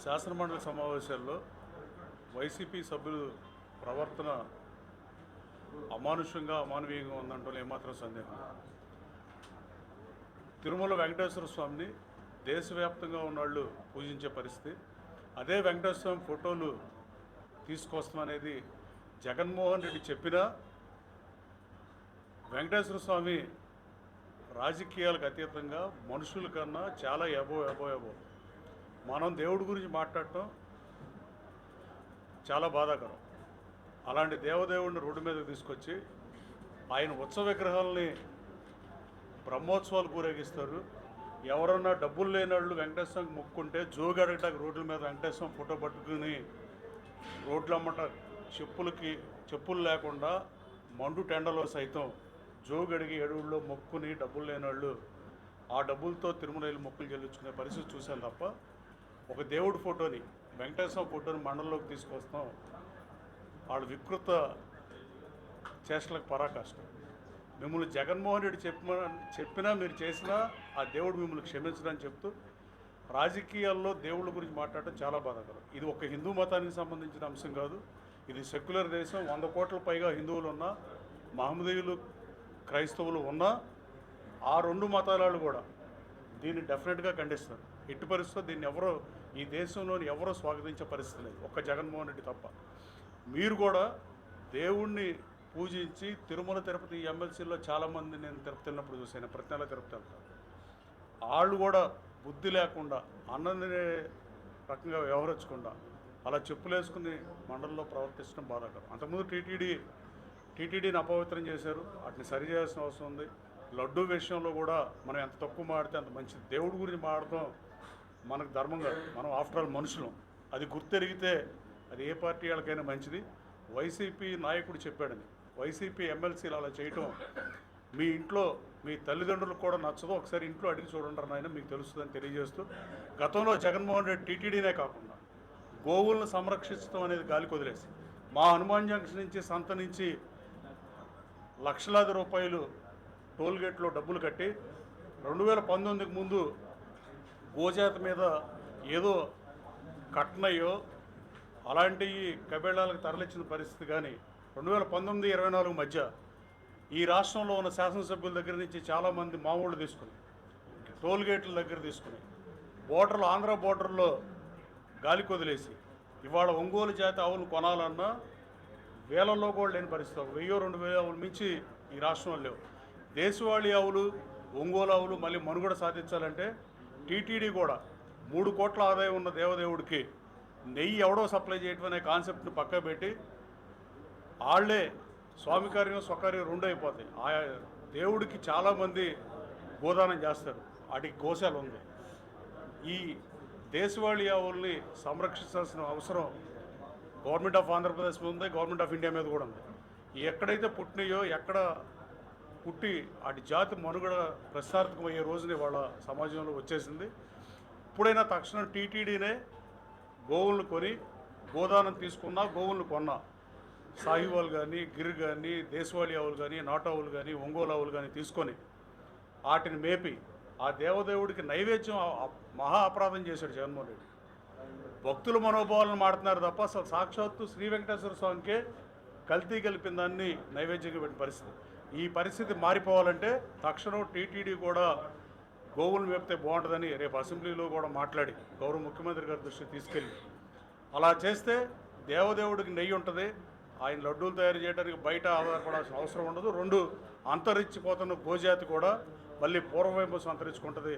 శాసనమండలి సమావేశాల్లో వైసీపీ సభ్యులు ప్రవర్తన అమానుషంగా అమానవీయంగా ఉందంటూ ఏమాత్రం సందేహం. తిరుమల వెంకటేశ్వర స్వామిని దేశవ్యాప్తంగా ఉన్నవాళ్ళు పూజించే పరిస్థితి, అదే వెంకటేశ్వర స్వామి ఫోటోలు తీసుకొస్తామనేది జగన్మోహన్ రెడ్డి చెప్పినా వెంకటేశ్వర స్వామి రాజకీయాలకు అతీతంగా మనుషుల కన్నా చాలా ఎబో మనం దేవుడి గురించి మాట్లాడటం చాలా బాధాకరం. అలాంటి దేవదేవుడిని రోడ్డు మీదకి తీసుకొచ్చి ఆయన ఉత్సవ విగ్రహాలని బ్రహ్మోత్సవాలు కూరేగిస్తారు. ఎవరన్నా డబ్బులు లేని వాళ్ళు వెంకటేశ్వరం మొక్కుంటే జోగి అడగటానికి రోడ్ల మీద వెంకటేశ్వరం ఫోటో పట్టుకుని రోడ్లు అమ్మట చెప్పులు లేకుండా మండు టెండలో సైతం జోగి అడిగి ఎడుగుల్లో మొక్కుని డబ్బులు లేని వాళ్ళు ఆ డబ్బులతో తిరుమల మొక్కులు చెల్లించుకునే పరిస్థితి చూశాను తప్ప ఒక దేవుడి ఫోటోని వెంకటేశ్వర ఫోటోని మండలంలోకి తీసుకొస్తాం వాళ్ళు వికృత చేష్టలకు పరాకాష్ట. మిమ్మల్ని జగన్మోహన్ రెడ్డి చెప్పినా మీరు చేసినా ఆ దేవుడు మిమ్మల్ని క్షమించడని చెప్తూ రాజకీయాల్లో దేవుళ్ళ గురించి మాట్లాడటం చాలా బాధాకరం. ఇది ఒక హిందూ మతానికి సంబంధించిన అంశం కాదు, ఇది సెక్యులర్ దేశం. 100 కోట్ల పైగా హిందువులు ఉన్నా, మహమ్మదీయులు క్రైస్తవులు ఉన్నా ఆ రెండు మతాలు కూడా దీన్ని డెఫినెట్గా ఖండిస్తారు. ఎట్టి పరిస్థితుల్లో దీన్ని ఎవరో ఈ దేశంలోని ఎవరో స్వాగతించే పరిస్థితి లేదు, ఒక్క జగన్మోహన్ రెడ్డి తప్ప. మీరు కూడా దేవుణ్ణి పూజించి తిరుమల తిరుపతి ఎమ్మెల్సీలో చాలామంది నేను తిరుపతి వెళ్ళినప్పుడు చూశాను, ప్రతి నెల తిరుపతి వెళ్తాను. వాళ్ళు కూడా బుద్ధి లేకుండా అన్నది రకంగా వ్యవహరించకుండా అలా చెప్పులేసుకుని మండలంలో ప్రవర్తించడం బాధాకరం. అంతకుముందు టీటీడీని అపవిత్రం చేశారు, వాటిని సరిచేయాల్సిన అవసరం ఉంది. లడ్డూ విషయంలో కూడా మనం ఎంత తక్కువ మాడితే అంత మంచిది. దేవుడి గురించి మాడటం మనకు ధర్మం కాదు, మనం ఆఫ్టర్ ఆల్ మనుషులం. అది గుర్తెరిగితే అది ఏ పార్టీ వాళ్ళకైనా మంచిది. వైసీపీ నాయకుడు చెప్పాడని వైసీపీ ఎమ్మెల్సీలు అలా చేయటం మీ ఇంట్లో మీ తల్లిదండ్రులకు కూడా నచ్చదు. ఒకసారి ఇంట్లో అడిగి చూడండి నాయన, మీకు తెలుస్తుందని తెలియజేస్తూ, గతంలో జగన్మోహన్ రెడ్డి టీటీడీనే కాకుండా గోవులను సంరక్షించడం అనేది గాలికి వదిలేసి మా హనుమాన్ జంక్షన్ నుంచి సంత నుంచి లక్షలాది రూపాయలు టోల్గేట్లో డబ్బులు కట్టి 2019కి ముందు గోజాత మీద ఏదో కట్నయ్యో అలాంటివి కబేళాలకు తరలించిన పరిస్థితి. కానీ 2019-24 మధ్య ఈ రాష్ట్రంలో ఉన్న శాసనసభ్యుల దగ్గర నుంచి చాలామంది మామూళ్ళు తీసుకుని టోల్గేట్ల దగ్గర తీసుకుని బోర్డర్లో ఆంధ్ర బోర్డర్లో గాలికి వదిలేసి ఇవాళ ఒంగోలు జాతి ఆవులు కొనాలన్నా వేలల్లో కూడా లేని పరిస్థితి. 1000-2000 ఆవులు మించి ఈ రాష్ట్రంలో లేవు. దేశవాళీ ఆవులు, ఒంగోలు ఆవులు మళ్ళీ మనుగడ సాధించాలంటే టీటీడీ కూడా 3 కోట్ల ఆదాయం ఉన్న దేవదేవుడికి నెయ్యి ఎవడో సప్లై చేయటం అనే కాన్సెప్ట్ని పక్క పెట్టి వాళ్ళే స్వామి కార్యం స్వకార్యం రెండు అయిపోతాయి. ఆ దేవుడికి చాలామంది గోదానం చేస్తారు, వాటికి గోశాల ఉంది. ఈ దేశవాళీ ఆవుల్ని సంరక్షించాల్సిన అవసరం గవర్నమెంట్ ఆఫ్ ఆంధ్రప్రదేశ్ మీద ఉంది, గవర్నమెంట్ ఆఫ్ ఇండియా మీద కూడా ఉంది. ఎక్కడైతే పుట్టినాయో ఎక్కడ పుట్టి వాటి జాతి మనుగడ ప్రసార్థకమయ్యే రోజుని వాళ్ళ సమాజంలో వచ్చేసింది. ఇప్పుడైనా తక్షణం టీటీడీనే గోవులను కొని గోదానం తీసుకున్నా, గోవులను కొన్నా, సాహివాల్ కానీ గిర్ కానీ దేశవాళీ ఆవులు కానీ నాటు ఆవులు కానీ ఒంగోలు ఆవులు కానీ తీసుకొని వాటిని మేపి ఆ దేవదేవుడికి నైవేద్యం మహా అపరాధం చేశాడు జగన్మోహన్ రెడ్డి. భక్తుల మనోభావాలను మాడుతున్నారు తప్ప అసలు సాక్షాత్తు శ్రీ వెంకటేశ్వర స్వామికే కల్తీ కలిపిన దాన్ని నైవేద్యంగా పెట్టిన పరిస్థితి. ఈ పరిస్థితి మారిపోవాలంటే తక్షణం టీటీడీ కూడా గోవులను మేపితే బాగుంటుందని రేపు అసెంబ్లీలో కూడా మాట్లాడి గౌరవ ముఖ్యమంత్రి గారి దృష్టికి తీసుకెళ్ళి అలా చేస్తే దేవదేవుడికి నెయ్యి ఉంటుంది, ఆయన లడ్డూలు తయారు చేయడానికి బయట ఆధారపడాల్సిన అవసరం ఉండదు. 2 అంతరించిపోతున్న గోజాతి కూడా మళ్ళీ పూర్వవైపు అంతరించుకుంటుంది.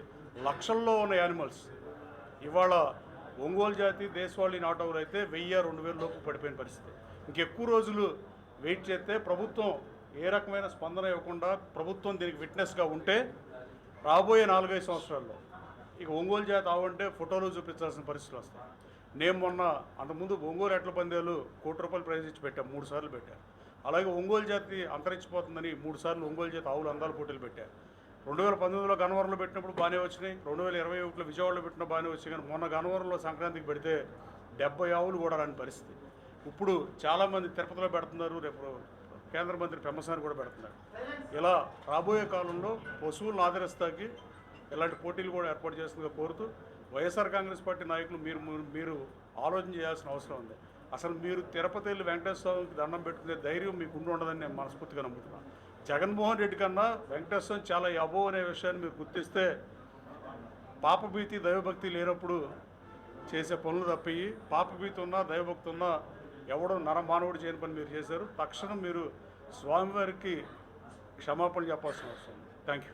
లక్షల్లో ఉన్న యానిమల్స్ ఇవాళ ఒంగోలు జాతి దేశవాళీ నాటవులు అయితే 1000-2000 లోపు పడిపోయిన పరిస్థితి. ఇంకెక్కువ రోజులు వెయిట్ చేస్తే ప్రభుత్వం ఏ రకమైన స్పందన ఇవ్వకుండా ప్రభుత్వం దీనికి విట్నెస్గా ఉంటే రాబోయే 4-5 సంవత్సరాల్లో ఇక ఒంగోలు జాతి ఆవంటే ఫోటోలు చూపించాల్సిన పరిస్థితులు వస్తాయి. నేను మొన్న అంతకుముందు ఒంగోలు ఎట్ల పందేలు ₹1 కోటి ప్రైజ్ ఇచ్చి పెట్టాం, 3 సార్లు పెట్టారు. అలాగే ఒంగోలు జాతి అంతరించిపోతుందని 3 సార్లు ఒంగోలు జాతి ఆవులు అందాల పోటీలు పెట్టారు. 2019లో గన్నవరంలో పెట్టినప్పుడు బాగానే వచ్చినాయి, 2021లో విజయవాడలో పెట్టిన బాగానే వచ్చాయి. కానీ మొన్న గన్నవరంలో సంక్రాంతికి పెడితే 70 ఆవులు కూడా రాని పరిస్థితి. ఇప్పుడు చాలామంది తిరుపతిలో పెడుతున్నారు, రేపు కేంద్ర మంత్రి పెమ్మసాని కూడా పెడుతున్నారు. ఇలా రాబోయే కాలంలో పశువులను ఆదరిస్తాకి ఇలాంటి పోటీలు కూడా ఏర్పాటు చేస్తుందిగా కోరుతూ వైఎస్ఆర్ కాంగ్రెస్ పార్టీ నాయకులు మీరు ఆలోచన చేయాల్సిన అవసరం ఉంది. అసలు మీరు తిరుపతి వెళ్ళి వెంకటేశ్వర స్వామికి దండం పెట్టుకునే ధైర్యం మీకు ఉండదని నేను మనస్ఫూర్తిగా నమ్ముతున్నాను. జగన్మోహన్ రెడ్డి కన్నా వెంకటేశ్వర స్వామి చాలా అబోవ్ అనే విషయాన్ని మీరు గుర్తిస్తే, పాపభీతి దైవభక్తి లేనప్పుడు చేసే పనులు తప్పయి, పాపభీతి ఉన్నా దైవభక్తి ఉన్నా ఎవడో నరమానవుడు చేయని పని మీరు చేశారు. తక్షణం మీరు స్వామివారికి క్షమాపణ చెప్పాల్సిన అవసరం ఉంది. Thank you.